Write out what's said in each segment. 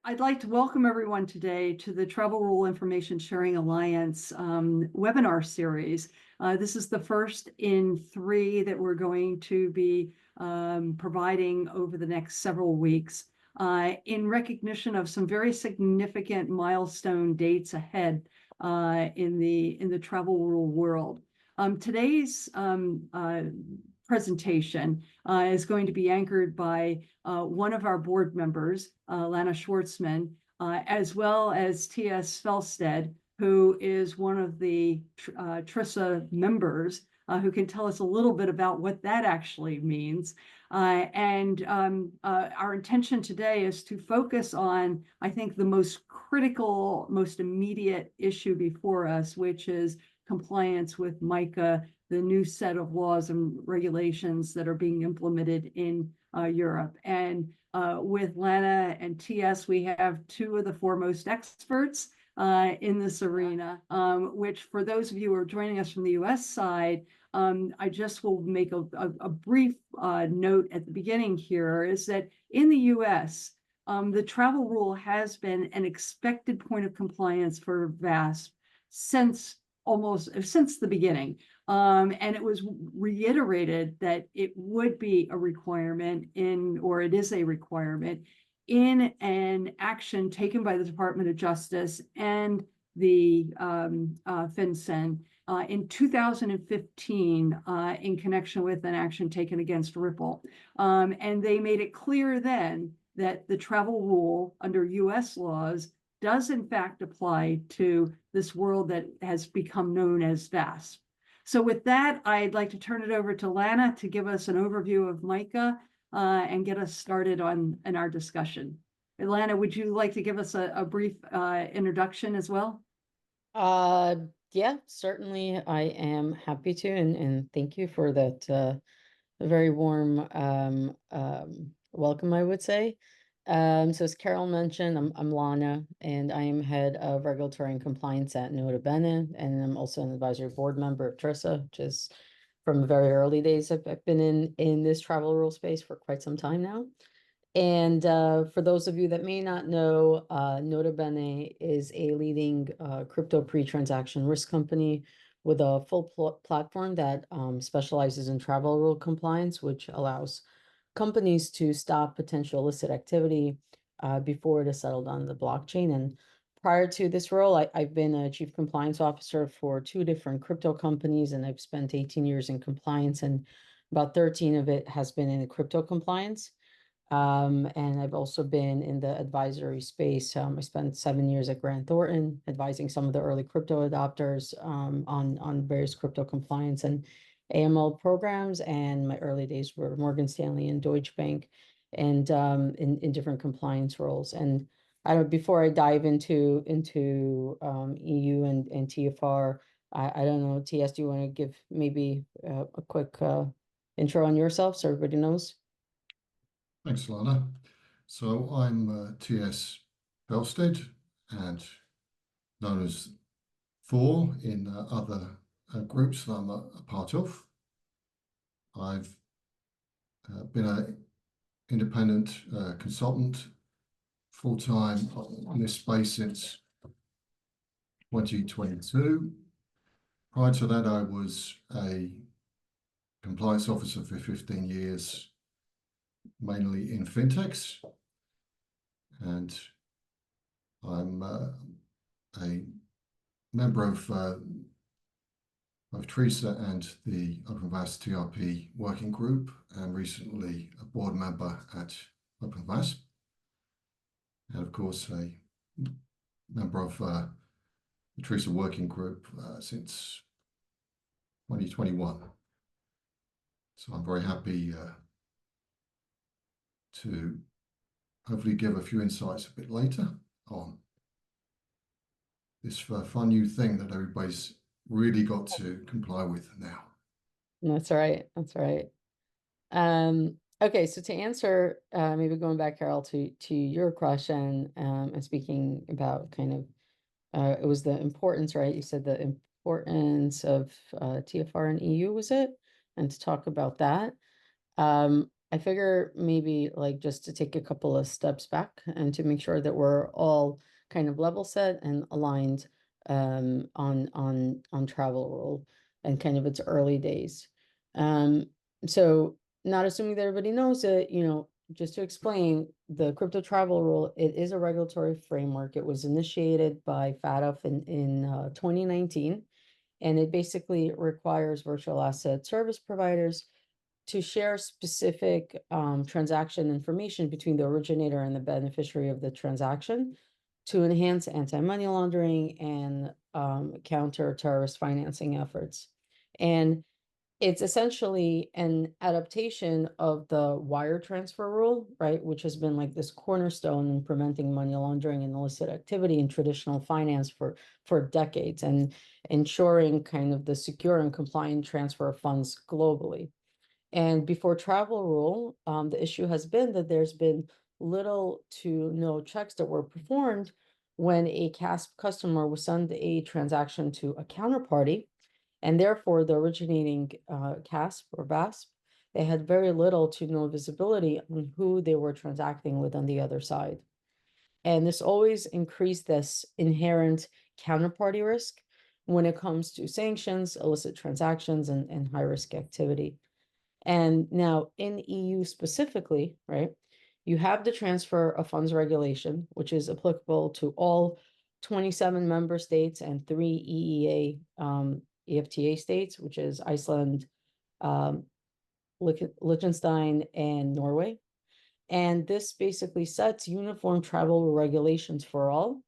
I'd like to welcome everyone today to the Travel Rule Information Sharing Alliance webinar series. This is the first in 3 that we're going to be providing over the next several weeks in recognition of some very significant milestone dates ahead in the travel rule world. Today's presentation is going to be anchored by one of our board members, Lana Schwartzman, as well as T.S. Felstead, who is one of the TRISA members, who can tell us a little bit about what that actually means. Our intention today is to focus on, I think, the most critical, most immediate issue before us, which is compliance with MICA, the new set of laws and regulations that are being implemented in Europe. And with Lana and TS, we have 2 of the foremost experts in this arena, which for those of you who are joining us from the US side, I just will make a brief note at the beginning here is that in the US, the travel rule has been an expected point of compliance for VASP since the beginning. And it was reiterated that it would be a requirement or it is a requirement in an action taken by the Department of Justice and the FinCEN in 2015 in connection with an action taken against Ripple. And they made it clear then that the travel rule under US laws does in fact apply to this world that has become known as VASP. So with that, I'd like to turn it over to Lana to give us an overview of MICA and get us started in our discussion. Lana, would you like to give us a brief introduction as well? Yeah, certainly I am happy to, and thank you for that very warm welcome, I would say. So as Carol mentioned, I'm Lana, and I am head of regulatory and compliance at Nota Bene, and I'm also an advisory board member of TRISA, which is from the very early days. I've been in this travel rule space for quite some time now. And for those of you that may not know, Nota Bene is a leading crypto pre-transaction risk company with a full platform that specializes in travel rule compliance, which allows companies to stop potential illicit activity before it is settled on the blockchain. And prior to this role, I've been a chief compliance officer for 2 different crypto companies, and I've spent 18 years in compliance, and about 13 of it has been in crypto compliance. And I've also been in the advisory space. I spent 7 years at Grant Thornton advising some of the early crypto adopters on various crypto compliance and AML programs. And my early days were Morgan Stanley and Deutsche Bank, and in different compliance roles. And before I dive into EU and TFR, I don't know, TS, do you want to give maybe a quick intro on yourself so everybody knows? Thanks, Lana. So I'm T.S. Felstead, and known as Thor in other groups that I'm a part of. I've been an independent consultant full-time in this space since 2022. Prior to that, I was a compliance officer for 15 years, mainly in fintechs, and I'm a member of TRISA and the OpenVASP TRP working group, and recently a board member at OpenVASP, and of course a member of the TRISA working group since 2021. So I'm very happy to hopefully give a few insights a bit later on this fun new thing that everybody's really got to comply with now. That's right. That's right. Okay, so to answer, maybe going back, Carol, to your question, and speaking about kind of, it was the importance, right? You said the importance of TFR and EU, was it? And to talk about that. I figure maybe like just to take a couple of steps back and to make sure that we're all kind of level set and aligned on travel rule and kind of its early days. Um, so not assuming that everybody knows it, just to explain the crypto travel rule, it is a regulatory framework. It was initiated by FATF in 2019, and it basically requires virtual asset service providers to share specific transaction information between the originator and the beneficiary of the transaction to enhance anti-money laundering and counter terrorist financing efforts. And it's essentially an adaptation of the wire transfer rule, right, which has been like this cornerstone in preventing money laundering and illicit activity in traditional finance for decades, and ensuring kind of the secure and compliant transfer of funds globally. And before travel rule, the issue has been that there's been little to no checks that were performed when a CASP customer will send a transaction to a counterparty, and therefore the originating CASP or VASP, they had very little to no visibility on who they were transacting with on the other side. And this always increased this inherent counterparty risk when it comes to sanctions, illicit transactions, and high risk activity. And now in EU specifically, right, you have the transfer of funds regulation, which is applicable to all 27 member states and 3 EEA EFTA states, which is Iceland, Liechtenstein, and Norway. And this basically sets uniform travel regulations for all.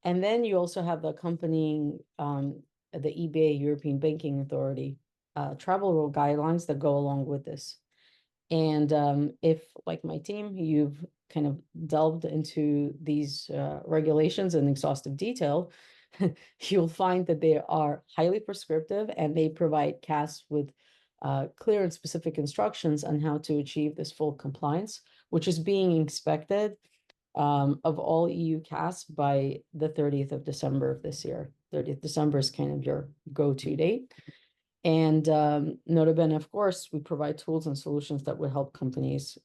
And then you also have the accompanying the EBA, European Banking Authority, travel rule guidelines that go along with this. And if, like my team, you've kind of delved into these regulations in exhaustive detail, you'll find that they are highly prescriptive and they provide CAS with clear and specific instructions on how to achieve this full compliance, which is being expected of all EU CAS by the 30th of December of this year. 30th December is kind of your go-to date. And nota bene, of course, we provide tools and solutions that would help companies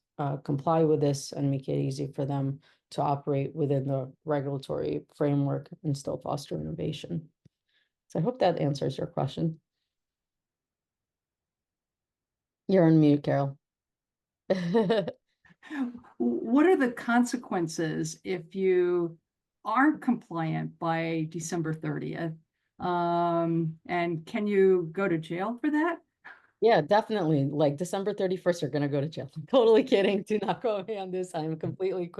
comply with this and make it easy for them to operate within the regulatory framework and still foster innovation. So I hope that answers your question. You're on mute, Carol. What are the consequences if you aren't compliant by December 30th? And can you go to jail for that? Yeah, definitely. Like December 31st, you're gonna go to jail. I'm totally kidding. Do not go me on this. I'm completely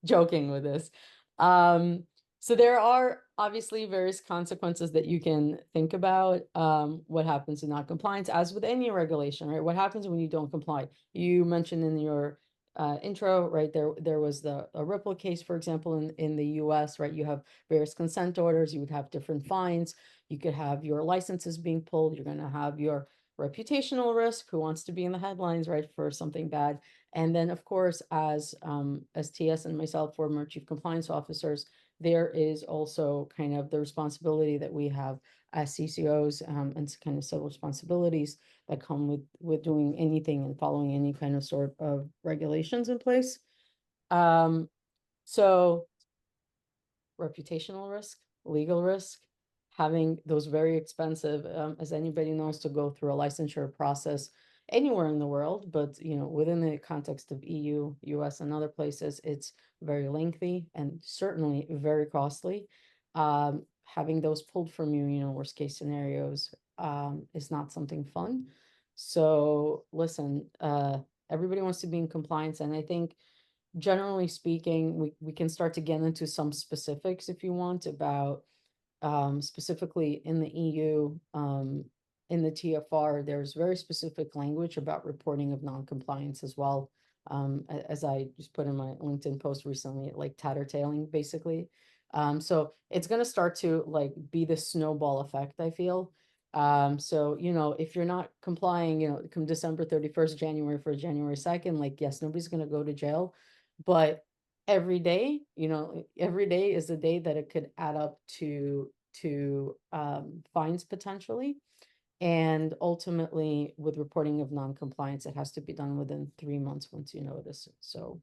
joking with this. So there are obviously various consequences that you can think about. What happens in non-compliance, as with any regulation, right? What happens when you don't comply? You mentioned in your intro, right? There was a Ripple case, for example, in the US, right? You have various consent orders. You would have different fines. You could have your licenses being pulled. You're going to have your reputational risk, who wants to be in the headlines, right, for something bad. And then, of course, as TS and myself, former chief compliance officers, there is also kind of the responsibility that we have as CCOs and kind of civil responsibilities that come with doing anything and following any kind of sort of regulations in place. So reputational risk, legal risk, having those very expensive, as anybody knows, to go through a licensure process anywhere in the world, but within the context of EU, US, and other places, it's very lengthy and certainly very costly. Having those pulled from you, worst case scenarios, is not something fun. So listen, everybody wants to be in compliance, and I think generally speaking, we can start to get into some specifics if you want about specifically in the EU, in the TFR, there's very specific language about reporting of non-compliance as well. As I just put in my LinkedIn post recently, like tattertailing basically. So it's going to start to like be the snowball effect, I feel. So, if you're not complying, come December 31st, January 1st, January 2nd, like, yes, nobody's going to go to jail, but every day, every day is a day that it could add up to fines potentially. And ultimately, with reporting of non-compliance, it has to be done within 3 months once you notice it. So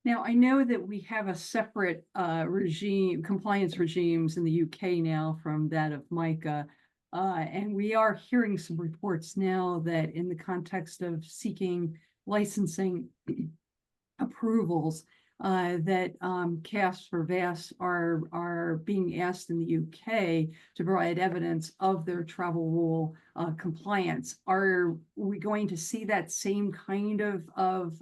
Now, I know that we have a separate regime, compliance regimes in the UK now from that of MICA. And we are hearing some reports now that in the context of seeking licensing approvals, that CAFs or VASPs are being asked in the UK to provide evidence of their travel rule compliance. Are we going to see that same kind of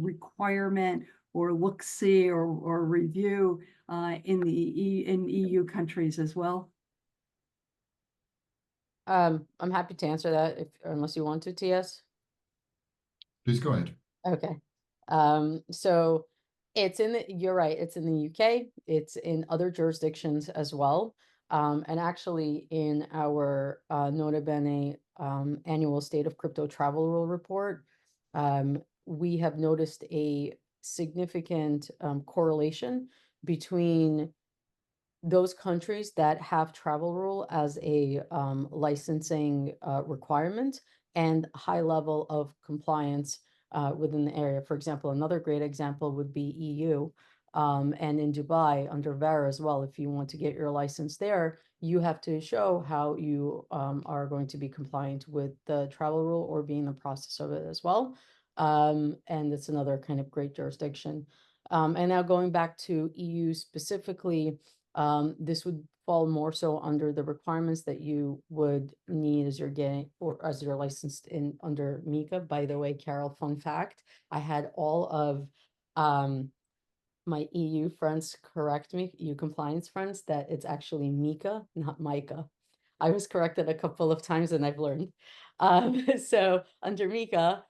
requirement or look-see or review in EU countries as well? I'm happy to answer that unless you want to, TS. Please go ahead. Okay. So you're right, it's in the UK, it's in other jurisdictions as well. And actually in our Nota Bene annual State of Crypto Travel Rule report, we have noticed a significant correlation between those countries that have travel rule as a licensing requirement and high level of compliance within the area. For example, another great example would be EU, and in Dubai under VARA as well. If you want to get your license there, you have to show how you are going to be compliant with the travel rule or be in the process of it as well. And it's another kind of great jurisdiction. And now going back to EU specifically, this would fall more so under the requirements that you would need as you're getting or as you're licensed in under MiCA. By the way, Carol, fun fact, I had all of my EU friends correct me, EU compliance friends, that it's actually MiCA, not MICA. I was corrected a couple of times and I've learned. So under MiCA,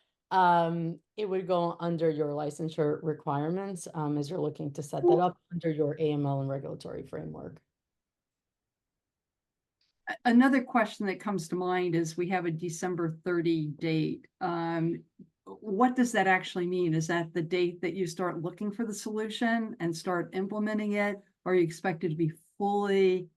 it would go under your licensure requirements as you're looking to set that up under your AML and regulatory framework. Another question that comes to mind is we have a December 30 date. What does that actually mean? Is that the date that you start looking for the solution and start implementing it? Or are you expected to be fully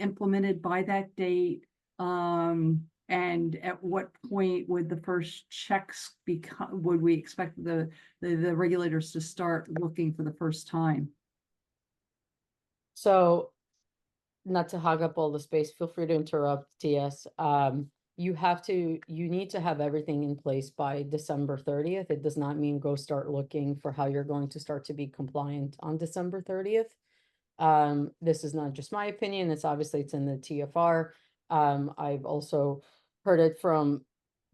implemented by that date? And at what point would the first checks become, would we expect the regulators to start looking for the first time? So not to hog up all the space, feel free to interrupt, TS. You need to have everything in place by December 30th. It does not mean go start looking for how you're going to start to be compliant on December 30th. This is not just my opinion, it's in the TFR. I've also heard it from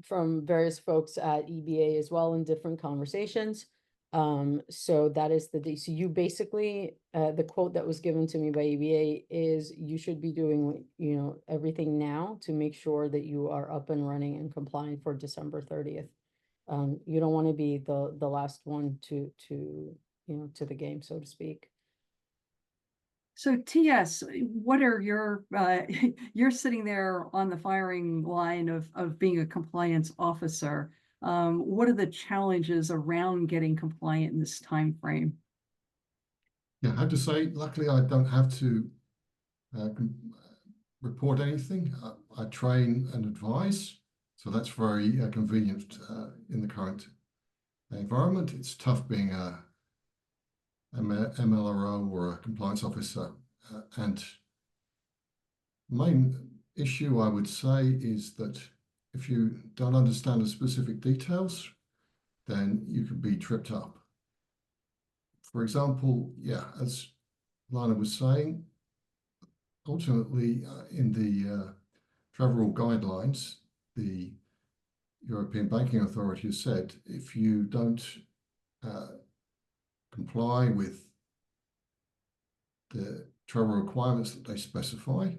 various folks at EBA as well in different conversations. So that is so you basically, the quote that was given to me by EBA is you should be doing, everything now to make sure that you are up and running and compliant for December 30th. You don't want to be the last one to the game, so to speak. So TS, what are your, you're sitting there on the firing line of being a compliance officer. What are the challenges around getting compliant in this time frame? Yeah, I have to say, luckily I don't have to report anything. I train and advise, so that's very convenient in the current environment. It's tough being a MLRO or a compliance officer, and main issue I would say is that if you don't understand the specific details, then you could be tripped up. For example, yeah, as Lana was saying, ultimately in the travel rule guidelines, the European Banking Authority has said if you don't comply with the travel requirements that they specify,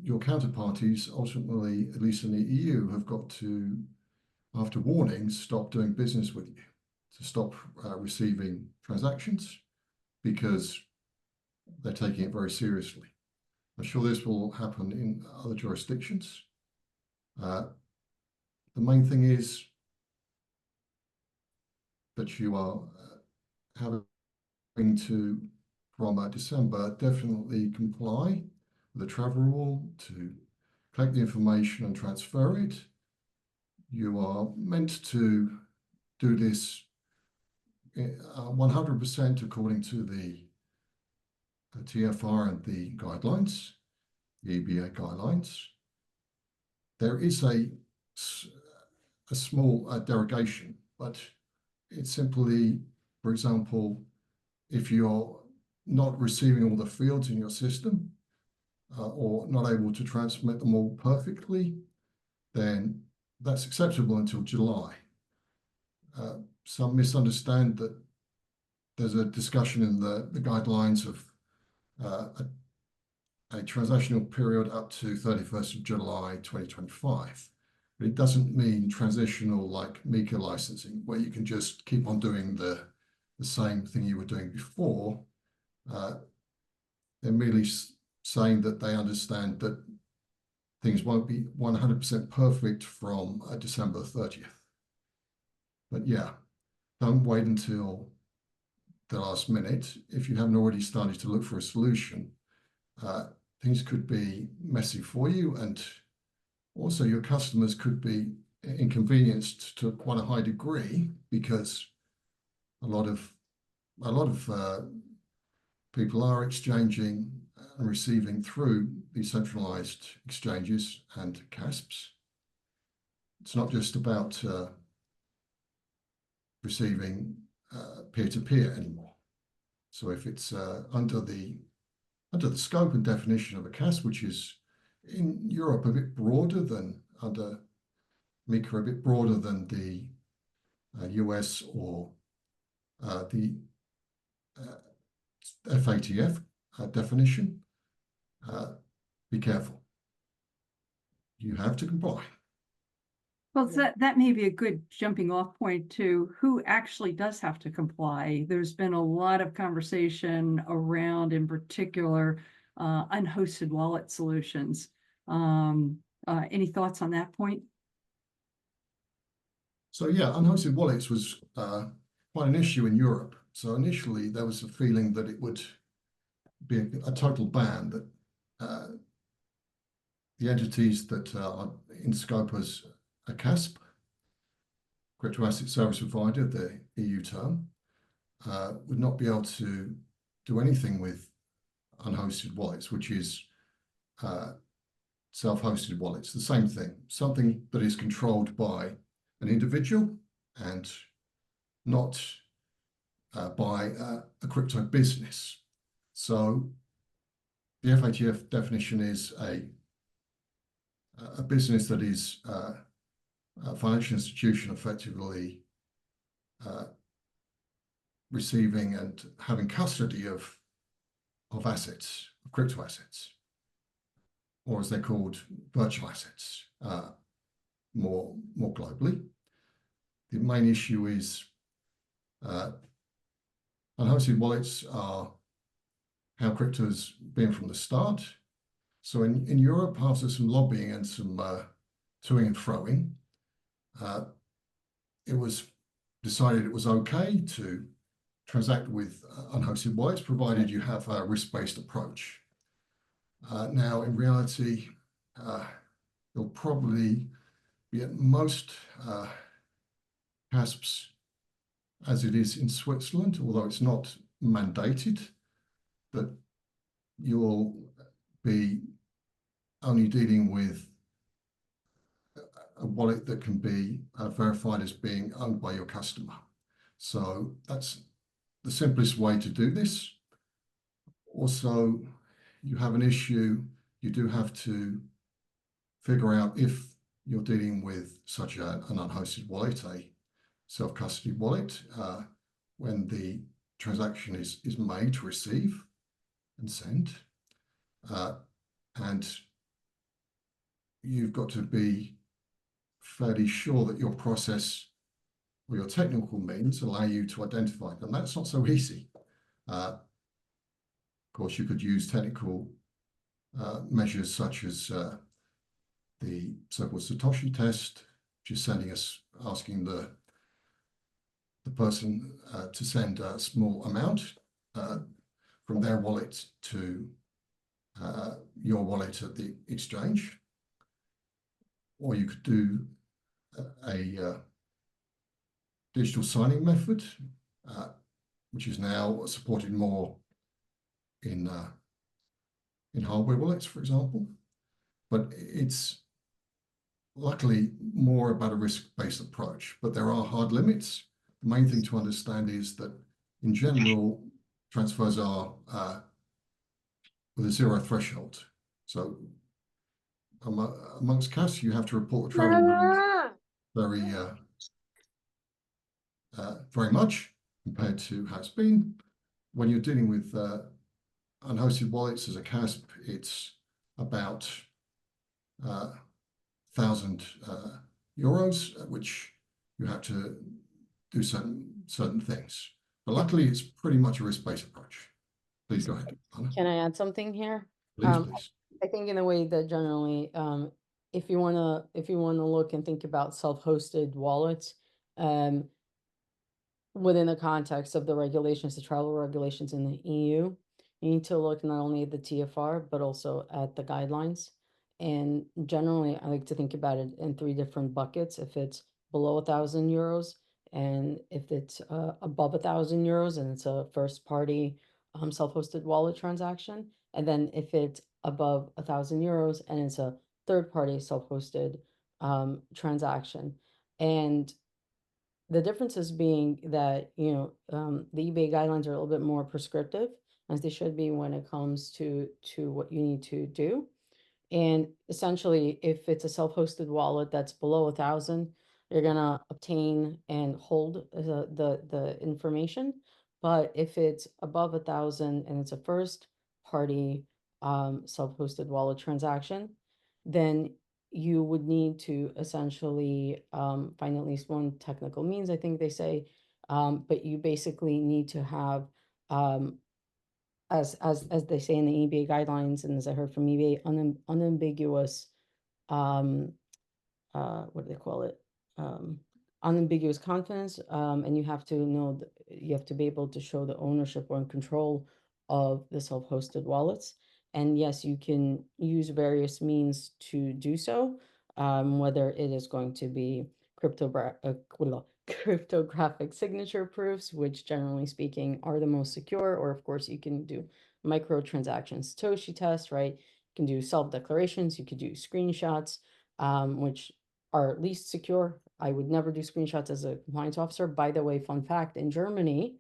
your counterparties ultimately, at least in the EU, have got to, after warnings, stop doing business with you, to stop receiving transactions because they're taking it very seriously. I'm sure this will happen in other jurisdictions. The main thing is that you are having to, from December, definitely comply the travel rule to collect the information and transfer it. You are meant to do this 100% according to the TFR and the guidelines, the EBA guidelines. There is a small derogation, but it's simply, for example, if you're not receiving all the fields in your system or not able to transmit them all perfectly, then that's acceptable until July. Some misunderstand that there's a discussion in the guidelines of a transactional period up to 31st of July 2025. But it doesn't mean transitional like MiCA licensing, where you can just keep on doing the same thing you were doing before. They're merely saying that they understand that things won't be 100% perfect from December 30th. But yeah, don't wait until the last minute. If you haven't already started to look for a solution, things could be messy for you, and also your customers could be inconvenienced to quite a high degree, because a lot of people are exchanging and receiving through decentralized exchanges and CASPs. It's not just about receiving peer-to-peer anymore. So if it's under the scope and definition of a CASP, which is in Europe a bit broader than under MiCA, a bit broader than the US or the FATF definition, be careful. You have to comply. Well, that may be a good jumping off point to who actually does have to comply. There's been a lot of conversation around, in particular, unhosted wallet solutions. Any thoughts on that point? So yeah, unhosted wallets was quite an issue in Europe. So initially there was a feeling that it would be a total ban, that the entities that are in scope as a CASP, crypto asset service provider, the EU term, would not be able to do anything with unhosted wallets, which is self-hosted wallets, the same thing, something that is controlled by an individual and not by a crypto business. So the FATF definition is a business that is a financial institution effectively receiving and having custody of assets, of crypto assets, or as they're called, virtual assets, more globally. The main issue is unhosted wallets are how crypto's been from the start. So in Europe, after some lobbying and some toing and froing, it was decided it was okay to transact with unhosted wallets, provided you have a risk-based approach. Now, in reality, there'll probably be at most CASPs as it is in Switzerland, although it's not mandated, that you'll be only dealing with a wallet that can be verified as being owned by your customer. So that's the simplest way to do this. Also, you have an issue, you do have to figure out if you're dealing with such an unhosted wallet, a self-custody wallet, when the transaction is made to receive and send. And you've got to be fairly sure that your process or your technical means allow you to identify them. That's not so easy. Of course, you could use technical measures such as the so-called Satoshi test, which is asking the person to send a small amount from their wallet to your wallet at the exchange, or you could do a digital signing method, which is now supported more in hardware wallets, for example. But it's luckily more about a risk-based approach, but there are hard limits. The main thing to understand is that in general, transfers are with a zero threshold. So amongst cash, you have to report a travel very very much compared to how it's been. When you're dealing with unhosted wallets as a CASP, it's about 1,000 euros, which you have to do certain things. But luckily, it's pretty much a risk-based approach. Please go ahead, Anna. Can I add something here? Please, please. I think in a way that generally, if you wanna look and think about self-hosted wallets, within the context of the regulations, the travel regulations in the EU, you need to look not only at the TFR, but also at the guidelines. And generally, I like to think about it in 3 different buckets. If it's below 1,000 euros, and if it's above 1,000 euros, and it's a first party self-hosted wallet transaction, and then if it's above 1,000 euros and it's a third party self-hosted transaction. And the differences being that, the eBay guidelines are a little bit more prescriptive, as they should be when it comes to what you need to do. And essentially, if it's a self-hosted wallet that's below 1,000, you're gonna obtain and hold the information. But if it's above 1,000 and it's a first party self-hosted wallet transaction, then you would need to essentially find at least one technical means, I think they say, but you basically need to have as they say in the eBay guidelines, and as I heard from eBay, unambiguous, what do they call it? Unambiguous confidence, and you have to know, you have to be able to show the ownership or control of the self-hosted wallets. And yes, you can use various means to do so, whether it is going to be cryptographic signature proofs, which generally speaking are the most secure, or of course you can do microtransactions Satoshi test, right? You can do self-declarations, you could do screenshots, which are least secure. I would never do screenshots as a compliance officer. By the way, fun fact, in Germany,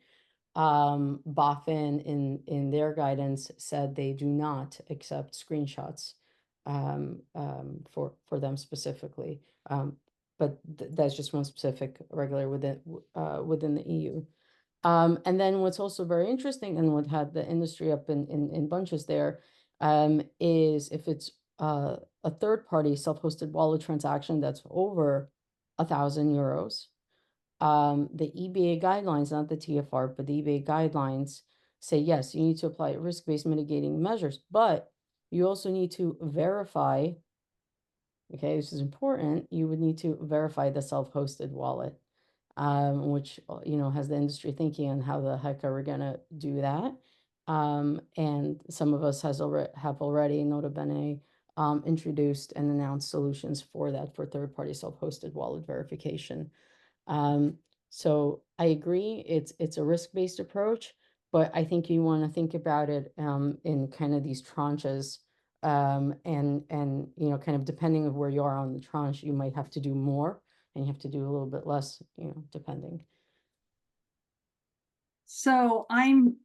BaFin in their guidance said they do not accept screenshots for them specifically. But that's just one specific regulator within the EU. And then what's also very interesting, and what had the industry up in bunches there, is if it's a third party self-hosted wallet transaction that's over 1,000 euros, the EBA guidelines, not the TFR, but the EBA guidelines say, yes, you need to apply risk-based mitigating measures, but you also need to verify, okay, this is important, you would need to verify the self-hosted wallet, which, has the industry thinking on how the heck are we gonna do that? And some of us have already, nota bene, introduced and announced solutions for that, for third-party self-hosted wallet verification. So I agree, it's a risk-based approach, but I think you want to think about it in kind of these tranches. And kind of depending of where you are on the tranche, you might have to do more, and you have to do a little bit less, depending. So I'm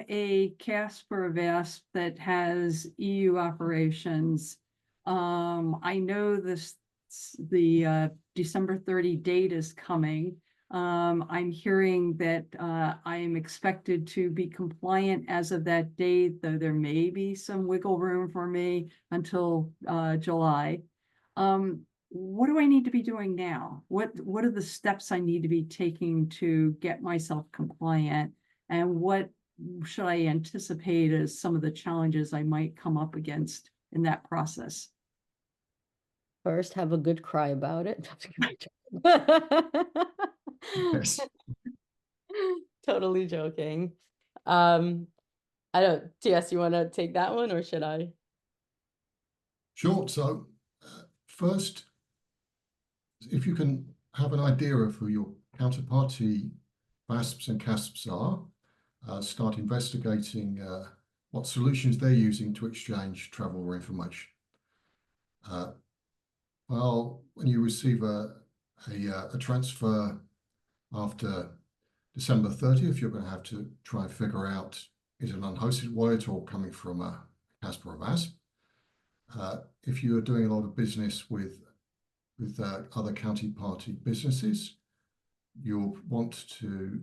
a CASP or a VASP that has EU operations. I know the December 30 date is coming. I'm hearing that I am expected to be compliant as of that date, though there may be some wiggle room for me until July. What do I need to be doing now? What are the steps I need to be taking to get myself compliant? And what should I anticipate as some of the challenges I might come up against in that process? First, have a good cry about it. Yes. Totally joking. I don't, TS, you want to take that one or should I? Sure. So first, if you can have an idea of who your counterparty VASPs and CASPs are, start investigating what solutions they're using to exchange travel information. Well, when you receive a transfer after December 30th, you're going to have to try and figure out, is it an unhosted wallet or coming from a CASP or a VASP? If you are doing a lot of business with other counterparty businesses, you'll want to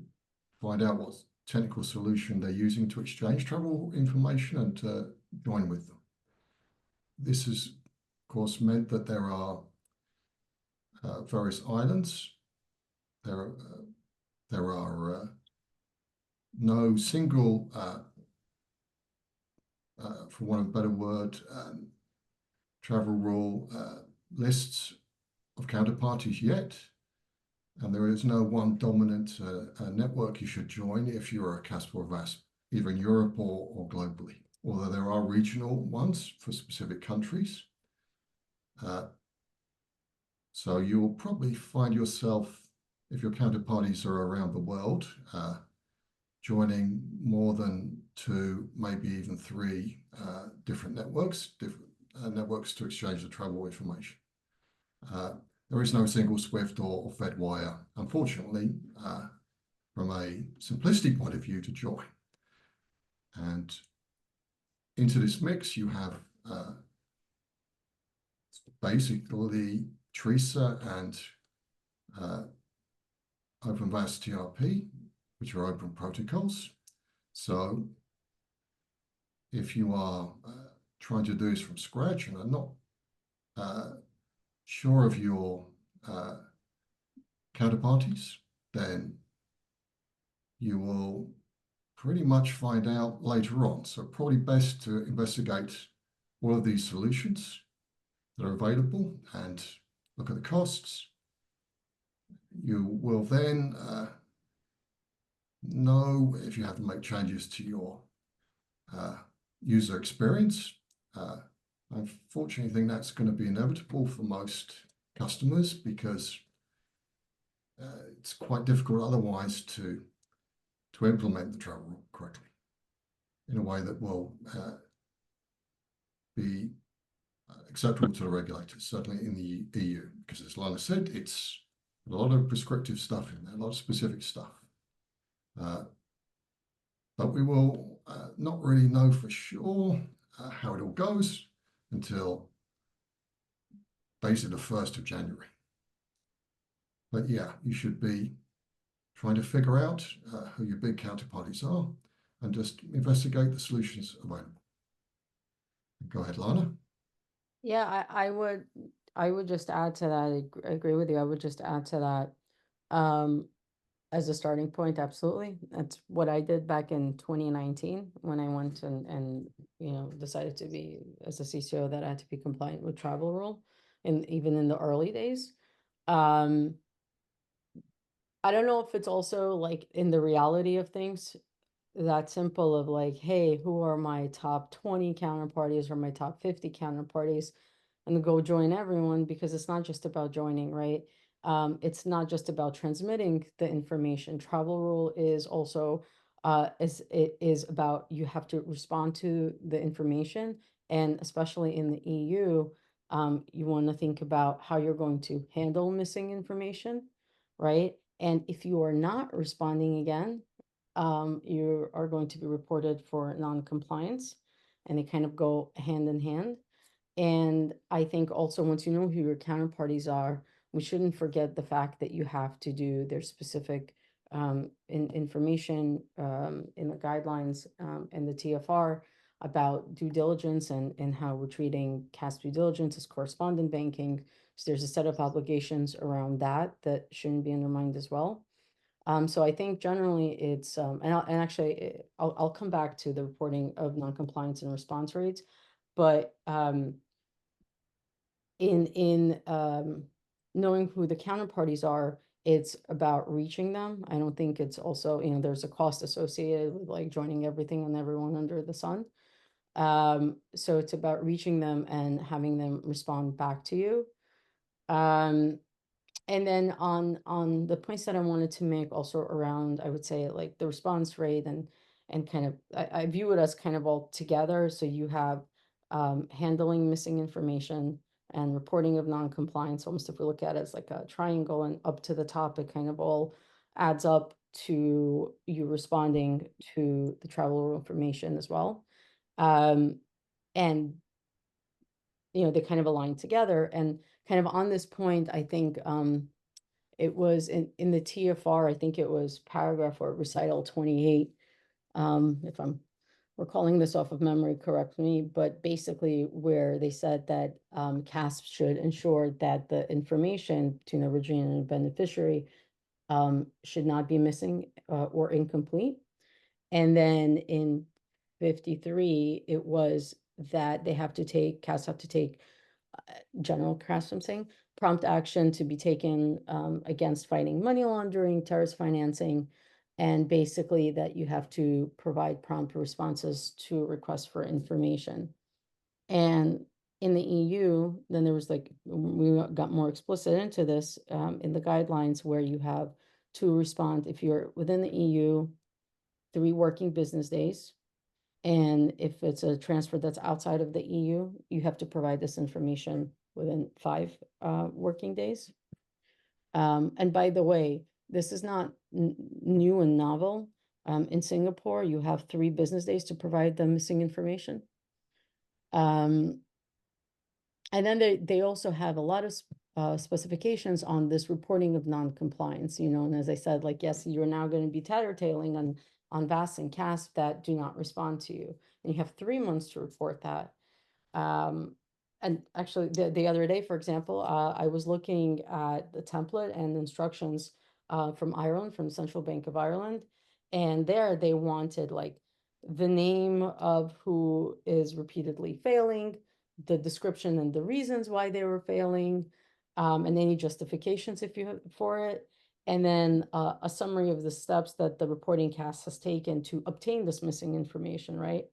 find out what technical solution they're using to exchange travel information and join with them. This has, of course, meant that there are various islands. There are no single, for want of a better word, travel rule lists of counterparties yet. And there is no one dominant network you should join if you're a CASP or VASP, either in Europe or globally, although there are regional ones for specific countries. So you'll probably find yourself, if your counterparties are around the world, joining more than 2, maybe even 3 different networks to exchange the travel information. There is no single SWIFT or FedWire, unfortunately, from a simplicity point of view to join. And into this mix, you have basically Teresa and OpenVAS TRP, which are open protocols. So if you are trying to do this from scratch and are not sure of your counterparties, then you will pretty much find out later on. So probably best to investigate all of these solutions that are available and look at the costs. You will then know if you have to make changes to your user experience. Unfortunately, I think that's going to be inevitable for most customers because it's quite difficult otherwise to implement the travel rule correctly in a way that will be acceptable to the regulators, certainly in the EU, because as Lana said, it's a lot of prescriptive stuff in there, a lot of specific stuff. But we will not really know for sure how it all goes until basically the 1st of January. But yeah, you should be trying to figure out who your big counterparties are and just investigate the solutions available. Go ahead, Lana. Yeah, I would just add to that. I agree with you. I would just add to that. As a starting point, absolutely. That's what I did back in 2019 when I went and decided to be, as a CCO, that I had to be compliant with travel rule, and even in the early days. I don't know if it's also like in the reality of things that simple of like, hey, who are my top 20 counterparties or my top 50 counterparties, and go join everyone, because it's not just about joining, right? It's not just about transmitting the information. Travel rule is also it is about, you have to respond to the information, and especially in the EU, you want to think about how you're going to handle missing information, right? And if you are not responding again, you are going to be reported for non-compliance, and they kind of go hand in hand. And I think also, once you know who your counterparties are, we shouldn't forget the fact that you have to do their specific information in the guidelines and the TFR about due diligence, and how we're treating CASP due diligence as correspondent banking. So there's a set of obligations around that shouldn't be undermined as well. So I think generally it's, I'll come back to the reporting of non-compliance and response rates, but in knowing who the counterparties are, it's about reaching them. I don't think it's also, you know, there's a cost associated with like joining everything and everyone under the sun. So it's about reaching them and having them respond back to you. And then on the points that I wanted to make also around, I would say like the response rate and kind of, I view it as kind of all together. So you have handling missing information and reporting of non-compliance. Almost if we look at it as like a triangle, and up to the top, it kind of all adds up to you responding to the travel rule information as well. And you know, they kind of align together. And kind of on this point, I think it was in the TFR, I think it was paragraph or recital 28. If I'm recalling this off of memory, correct me, but basically where they said that CASP should ensure that the information between the originator and beneficiary should not be missing or incomplete. And then in 53, it was that they have to take, CASP have to take general CASP, I'm saying, prompt action to be taken against fighting money laundering, terrorist financing, and basically that you have to provide prompt responses to requests for information. And in the EU, then there was like, we got more explicit into this in the guidelines where you have to respond if you're within the EU, 3 working business days. And if it's a transfer that's outside of the EU, you have to provide this information within 5 working days. And by the way, this is not new and novel. In Singapore, you have 3 business days to provide the missing information. And then they also have a lot of specifications on this reporting of non-compliance, you know, and as I said, like, yes, you're now going to be tattletaling on VASPs and CASP that do not respond to you. And you have 3 months to report that. And actually, the other day, for example, I was looking at the template and instructions from Ireland, from the Central Bank of Ireland. And there they wanted like the name of who is repeatedly failing, the description and the reasons why they were failing, and any justifications if you have for it. And then a summary of the steps that the reporting CASP has taken to obtain this missing information, right?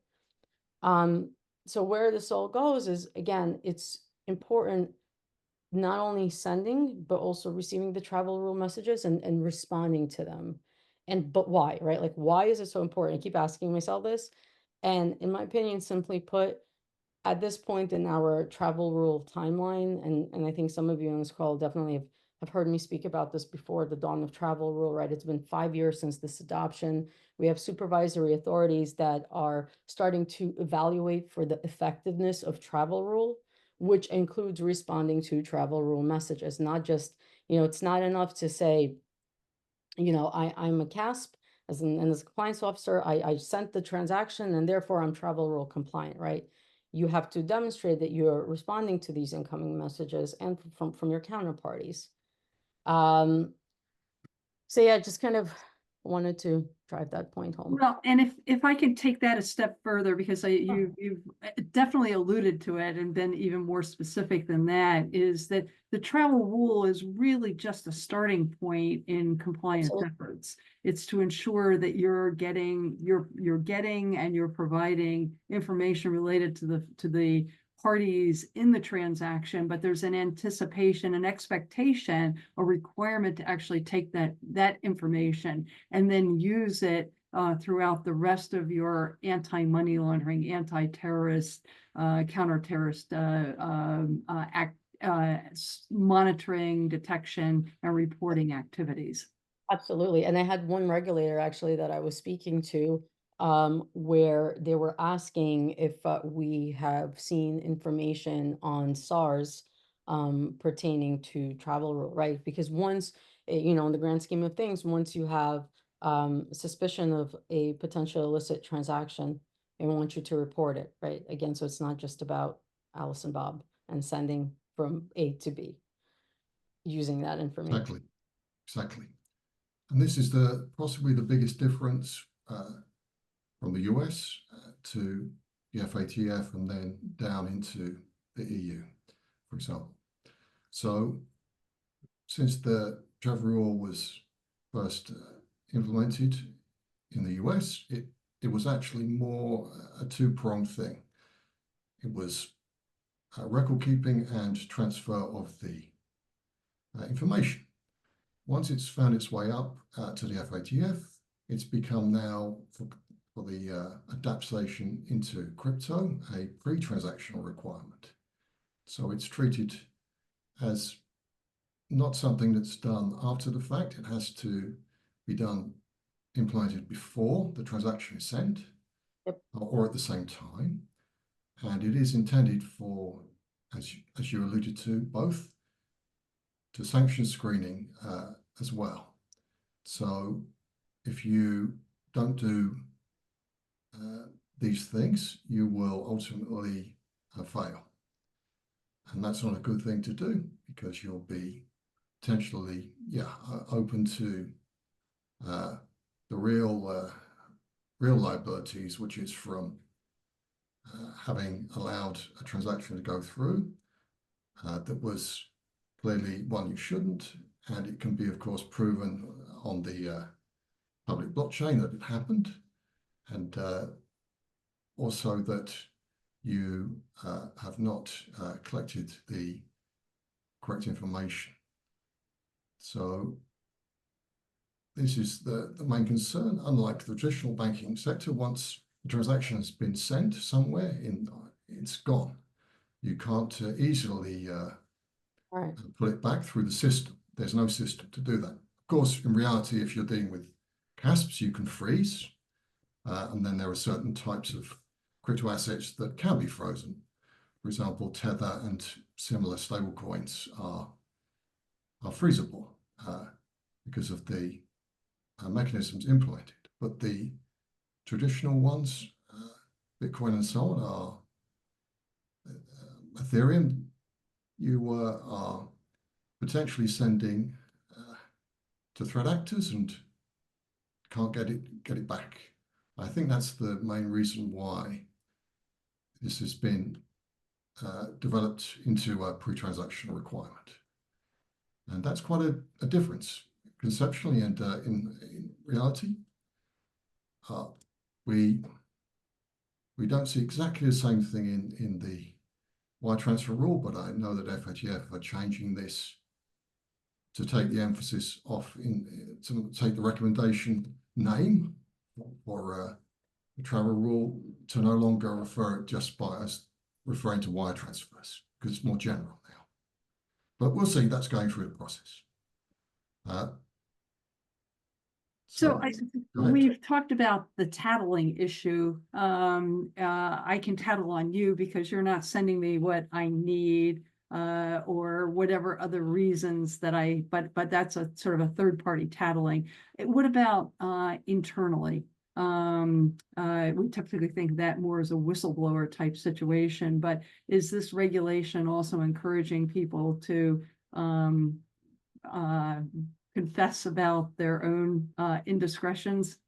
So where this all goes is, again, it's important not only sending, but also receiving the travel rule messages and responding to them. But why, right? Like, why is it so important? I keep asking myself this. And in my opinion, simply put, at this point in our travel rule timeline, and I think some of you on this call definitely have heard me speak about this before, the dawn of travel rule, right? It's been 5 years since this adoption. We have supervisory authorities that are starting to evaluate for the effectiveness of travel rule, which includes responding to travel rule messages, not just, you know, it's not enough to say, you know, I'm a CASP as a compliance officer, I sent the transaction and therefore I'm travel rule compliant, right? You have to demonstrate that you're responding to these incoming messages and from your counterparties. So yeah, just kind of wanted to drive that point home. Well, and if I can take that a step further, because you've definitely alluded to it and been even more specific than that, is that the travel rule is really just a starting point in compliance Absolutely. efforts. It's to ensure that you're getting and you're providing information related to the parties in the transaction, but there's an anticipation, an expectation, a requirement to actually take that information and then use it throughout the rest of your anti-money laundering, anti-terrorist, counter-terrorist monitoring, detection, and reporting activities. Absolutely. And I had one regulator actually that I was speaking to where they were asking if we have seen information on SARS pertaining to travel rule, right? Because once, you know, in the grand scheme of things, once you have suspicion of a potential illicit transaction, they want you to report it, right? Again, so it's not just about Alice and Bob and sending from A to B using that information. Exactly. And this is possibly the biggest difference from the US to the FATF and then down into the EU, for example. So since the Trevor Rule was first implemented in the US, it was actually more a two-pronged thing. It was record keeping and transfer of the information. Once it's found its way up to the FATF, it's become now for the adaptation into crypto a pre-transactional requirement. So it's treated as not something that's done after the fact. It has to be done, implemented before the transaction is sent. Yep. Or at the same time. And it is intended for, as you alluded to, both to sanction screening as well. So if you don't do these things, you will ultimately fail. And that's not a good thing to do, because you'll be potentially, open to the real liabilities, which is from having allowed a transaction to go through that was clearly one you shouldn't, and it can be, of course, proven on the public blockchain that it happened, and also that you have not collected the correct information. So this is the main concern. Unlike the traditional banking sector, once the transaction has been sent somewhere, it's gone. You can't easily put it back through the system. There's no system to do that. Of course, in reality, if you're dealing with VASPs, you can freeze, and then there are certain types of crypto assets that can be frozen. For example, Tether and similar stablecoins are freezable because of the mechanisms implemented. But the traditional ones, Bitcoin and so on, are Ethereum. You are potentially sending to threat actors and can't get it back. I think that's the main reason why this has been developed into a pre-transactional requirement, and that's quite a difference conceptually and in reality. We don't see exactly the same thing in the wire transfer rule, but I know that FATF are changing this to take the emphasis off, to take the recommendation name for the travel rule to no longer refer it just by as referring to wire transfers, because it's more general now. But we'll see, that's going through the process. So we've talked about the tattling issue. I can tattle on you because you're not sending me what I need, or whatever other reasons that but that's a sort of a third party tattling. What about internally? We typically think of that more as a whistleblower type situation, but is this regulation also encouraging people to confess about their own indiscretions,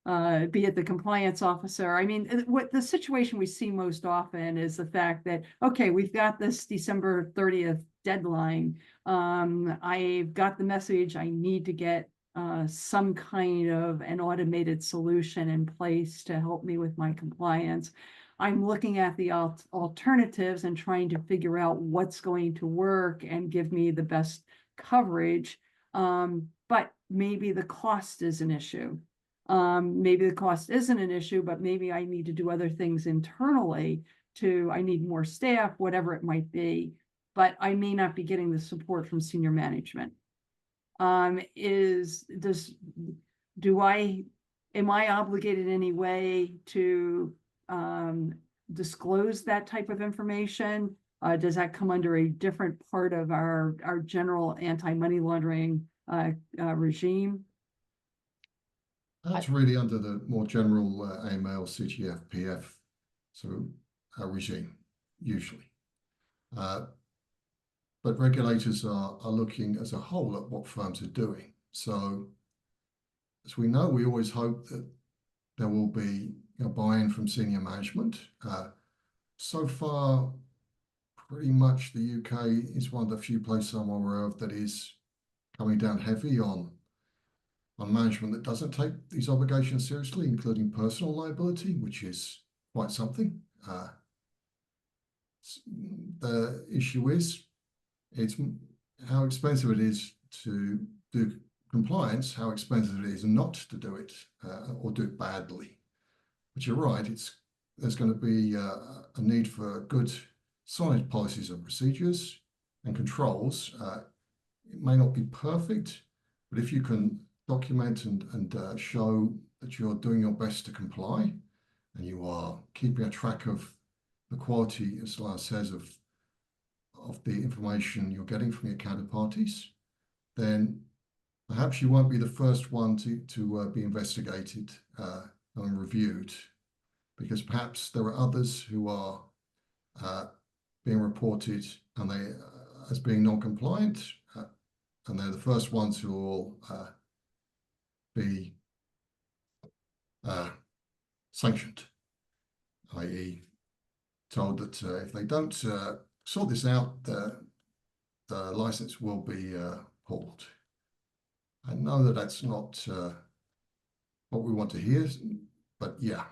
be it the compliance officer? I mean, what the situation we see most often is the fact that, okay, we've got this December 30th deadline. I've got the message, I need to get some kind of an automated solution in place to help me with my compliance. I'm looking at the alternatives and trying to figure out what's going to work and give me the best coverage, but maybe the cost is an issue. Maybe the cost isn't an issue, but maybe I need to do other things internally I need more staff, whatever it might be, but I may not be getting the support from senior management. Am I obligated in any way to disclose that type of information? Does that come under a different part of our general anti-money laundering regime? That's really under the more general AML, CTF, PF regime, usually. But regulators are looking as a whole at what firms are doing. So as we know, we always hope that there will be a buy-in from senior management. So far, pretty much the UK is one of the few places I'm aware of that is coming down heavy on management that doesn't take these obligations seriously, including personal liability, which is quite something. The issue is it's how expensive it is to do compliance, how expensive it is not to do it or do it badly. But you're right, there's going to be a need for good, solid policies and procedures and controls. It may not be perfect, but if you can document and show that you're doing your best to comply and you are keeping a track of the quality, as Lars says, of the information you're getting from your counterparties, then perhaps you won't be the first one to be investigated and reviewed, because perhaps there are others who are being reported and they as being non-compliant, and they're the first ones who will be sanctioned, i.e. told that if they don't sort this out, the license will be pulled. I know that that's not what we want to hear, but yeah.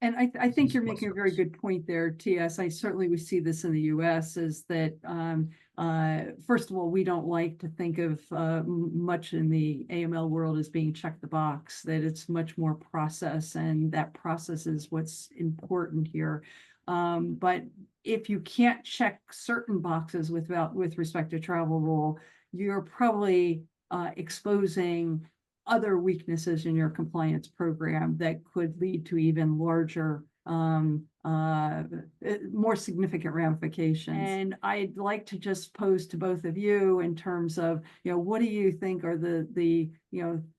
And I think you're This is making a what's very nice. good point there, TS. I certainly we see this in the US is that first of all, we don't like to think of much in the AML world as being check the box, that it's much more process, and that process is what's important here. But if you can't check certain boxes with respect to travel rule, you're probably exposing other weaknesses in your compliance program that could lead to even larger, more significant ramifications. And I'd like to just pose to both of you in terms of, what do you think are the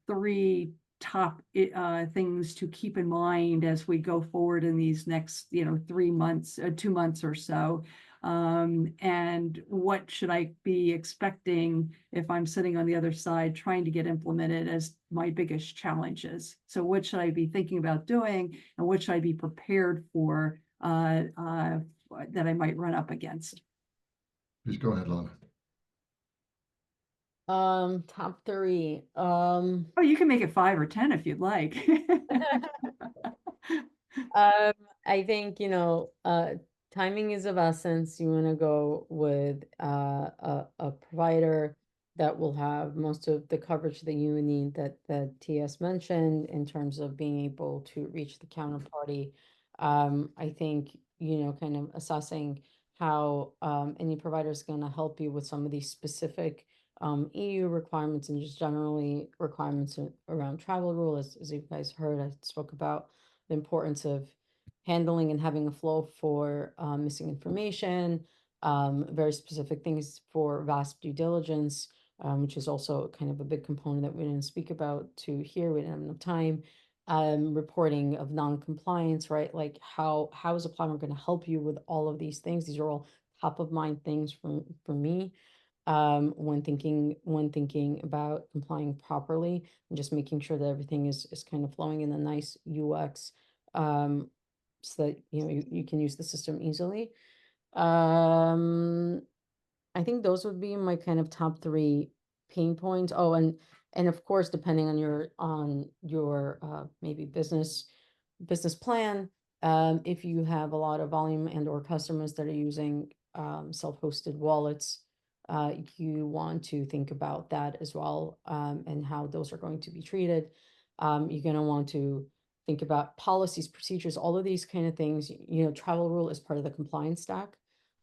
three top things to keep in mind as we go forward in these next 3 months, 2 months or so, and what should I be expecting if I'm sitting on the other side trying to get implemented as my biggest challenges? So what should I be thinking about doing, and what should I be prepared for that I might run up against? Please go ahead, Lana. Top three. Oh, you can make it 5 or 10 if you'd like. I think, timing is of essence. You want to go with a provider that will have most of the coverage that you need, that TS mentioned, in terms of being able to reach the counterparty. I think, kind of assessing how any provider is going to help you with some of these specific EU requirements, and just generally requirements around travel rule. As you guys heard, I spoke about the importance of handling and having a flow for missing information, very specific things for VASP due diligence, which is also kind of a big component that we didn't speak about to here. We didn't have enough time. Reporting of non-compliance, right? Like how is a planner going to help you with all of these things? These are all top of mind things for me when thinking about complying properly, and just making sure that everything is kind of flowing in a nice UX, so that you can use the system easily. I think those would be my kind of top three pain points. Oh, and of course, depending on your maybe business plan, if you have a lot of volume and or customers that are using self-hosted wallets, you want to think about that as well, and how those are going to be treated. You're going to want to think about policies, procedures, all of these kind of things. Travel rule is part of the compliance stack.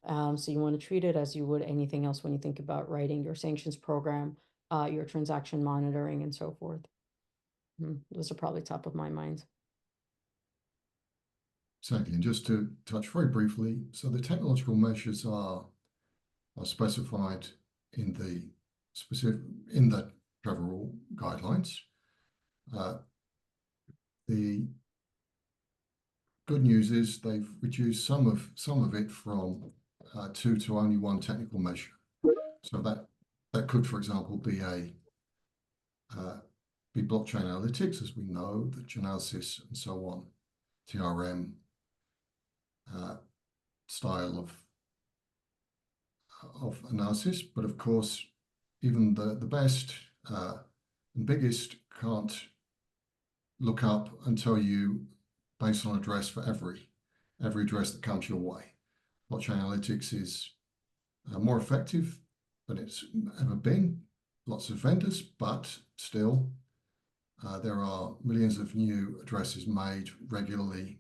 So you want to treat it as you would anything else when you think about writing your sanctions program, your transaction monitoring, and so forth. Those are probably top of my mind. Exactly, and just to touch very briefly, so the technological measures are specified in the travel rule guidelines. The good news is they've reduced some of it from 2 to only 1 technical measure. So that could, for example, be blockchain analytics, as we know, the analysis and so on, TRM style of analysis. But of course, even the best and biggest can't look up and tell you based on address for every address that comes your way. Blockchain analytics is more effective than it's ever been. Lots of vendors, but still there are millions of new addresses made regularly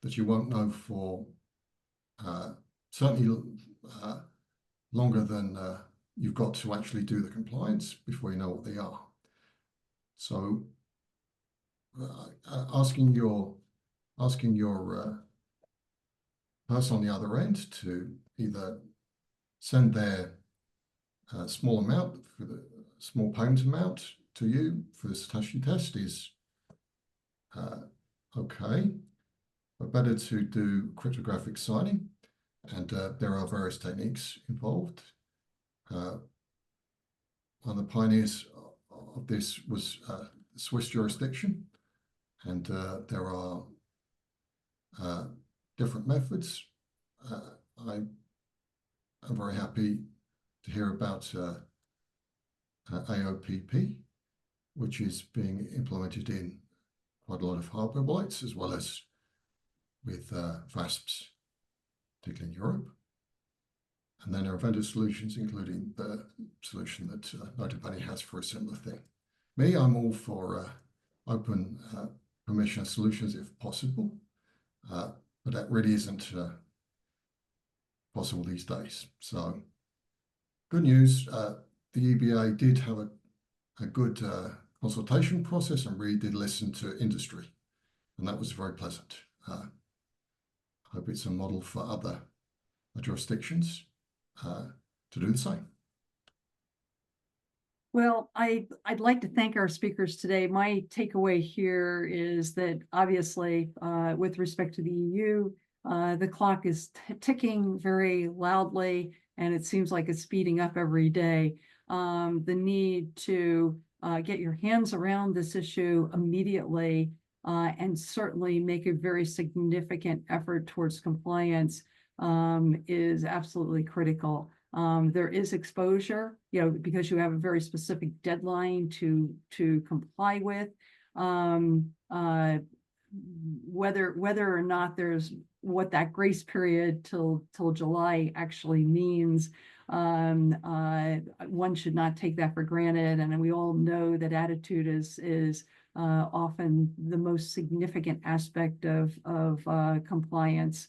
that you won't know for certainly longer than you've got to actually do the compliance before you know what they are. So asking your person on the other end to either send their small amount for the small payment amount to you for the Satoshi test is okay, but better to do cryptographic signing, and there are various techniques involved. One of the pioneers of this was Swiss jurisdiction, and there are different methods. I am very happy to hear about AOPP, which is being implemented in quite a lot of hardware wallets, as well as with VASPs, particularly in Europe. And then there are vendor solutions, including the solution that Notably has for a similar thing. Me, I'm all for open permission solutions if possible, but that really isn't possible these days. So good news, the EBA did have a good consultation process and really did listen to industry, and that was very pleasant. I hope it's a model for other jurisdictions to do the same. Well, I'd like to thank our speakers today. My takeaway here is that obviously, with respect to the EU, the clock is ticking very loudly, and it seems like it's speeding up every day. The need to get your hands around this issue immediately and certainly make a very significant effort towards compliance is absolutely critical. There is exposure, because you have a very specific deadline to comply with. Whether or not there's what that grace period till July actually means, one should not take that for granted. And we all know that attitude is often the most significant aspect of compliance.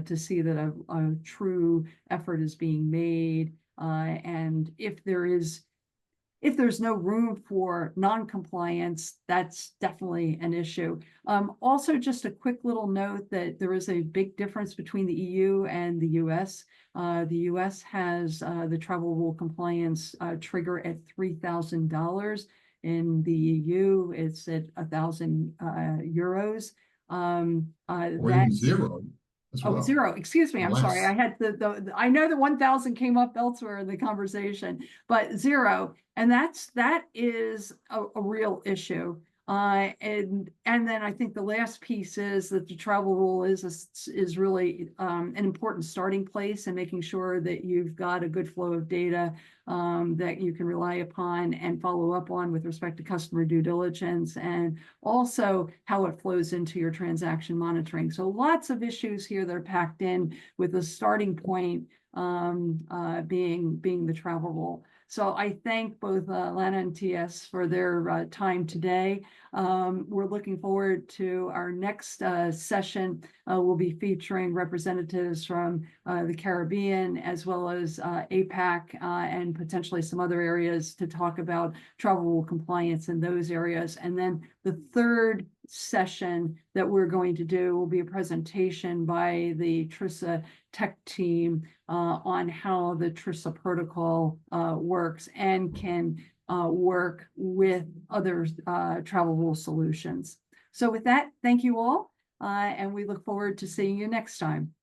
To see that a true effort is being made, and if there's no room for non-compliance, that's definitely an issue. Also, just a quick little note that there is a big difference between the EU and the US. The US has the travel rule compliance trigger at $3,000. In the EU, it's at 1,000 euros. Or even zero. Oh, zero. Excuse me. I'm sorry. I had I know the 1,000 came up elsewhere in the conversation, but zero. And that is a real issue. And then I think the last piece is that the travel rule is really an important starting place, and making sure that you've got a good flow of data that you can rely upon and follow up on with respect to customer due diligence, and also how it flows into your transaction monitoring. So lots of issues here that are packed in, with the starting point being the travel rule. So I thank both Lana and TS for their time today. We're looking forward to our next session. We'll be featuring representatives from the Caribbean, as well as APAC, and potentially some other areas, to talk about travel rule compliance in those areas. And then the third session that we're going to do will be a presentation by the TRISA tech team on how the TRISA protocol works and can work with other travel rule solutions. So with that, thank you all, and we look forward to seeing you next time.